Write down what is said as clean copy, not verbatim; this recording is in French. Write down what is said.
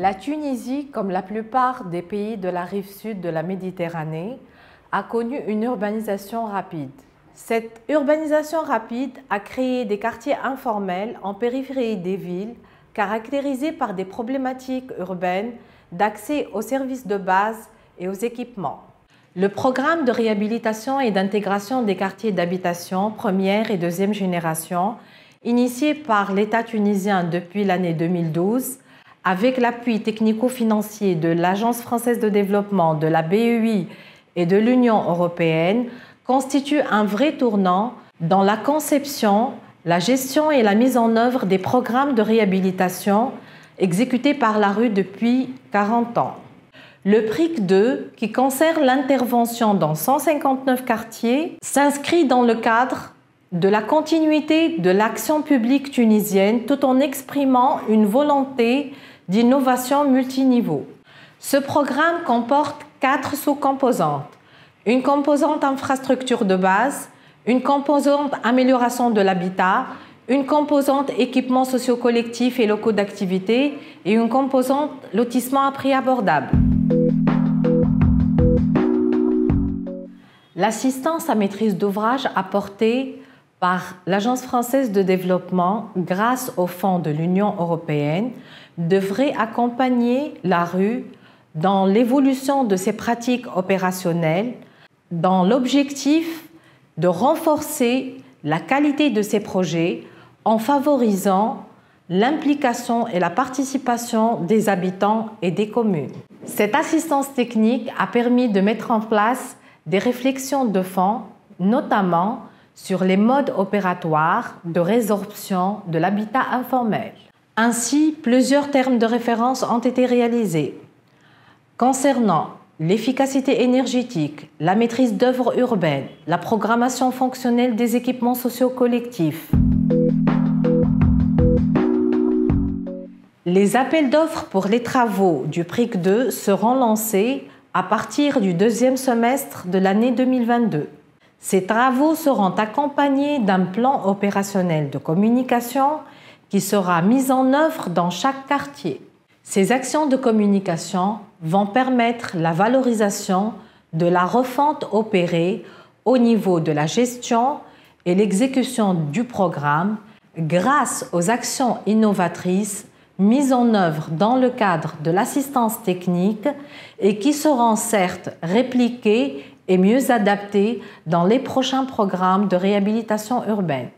La Tunisie, comme la plupart des pays de la rive sud de la Méditerranée, a connu une urbanisation rapide. Cette urbanisation rapide a créé des quartiers informels en périphérie des villes, caractérisés par des problématiques urbaines d'accès aux services de base et aux équipements. Le programme de réhabilitation et d'intégration des quartiers d'habitation première et deuxième génération, initié par l'État tunisien depuis l'année 2012, avec l'appui technico-financier de l'Agence française de développement, de la BEI et de l'Union européenne, constitue un vrai tournant dans la conception, la gestion et la mise en œuvre des programmes de réhabilitation exécutés par la rue depuis 40 ans. Le PRIC 2, qui concerne l'intervention dans 159 quartiers, s'inscrit dans le cadre de la continuité de l'action publique tunisienne tout en exprimant une volonté d'innovation multiniveau. Ce programme comporte 4 sous-composantes. Une composante infrastructure de base, une composante amélioration de l'habitat, une composante équipements socio-collectifs et locaux d'activité et une composante lotissement à prix abordable. L'assistance à maîtrise d'ouvrage apportée par l'Agence française de développement grâce aux fonds de l'Union européenne devrait accompagner la rue dans l'évolution de ses pratiques opérationnelles dans l'objectif de renforcer la qualité de ses projets en favorisant l'implication et la participation des habitants et des communes. Cette assistance technique a permis de mettre en place des réflexions de fond, notamment sur les modes opératoires de résorption de l'habitat informel. Ainsi, plusieurs termes de référence ont été réalisés. Concernant l'efficacité énergétique, la maîtrise d'œuvres urbaines, la programmation fonctionnelle des équipements sociaux collectifs. Les appels d'offres pour les travaux du PRIC 2 seront lancés à partir du deuxième semestre de l'année 2022. Ces travaux seront accompagnés d'un plan opérationnel de communication qui sera mis en œuvre dans chaque quartier. Ces actions de communication vont permettre la valorisation de la refonte opérée au niveau de la gestion et l'exécution du programme grâce aux actions innovatrices mises en œuvre dans le cadre de l'assistance technique et qui seront certes répliquées et mieux adaptées dans les prochains programmes de réhabilitation urbaine.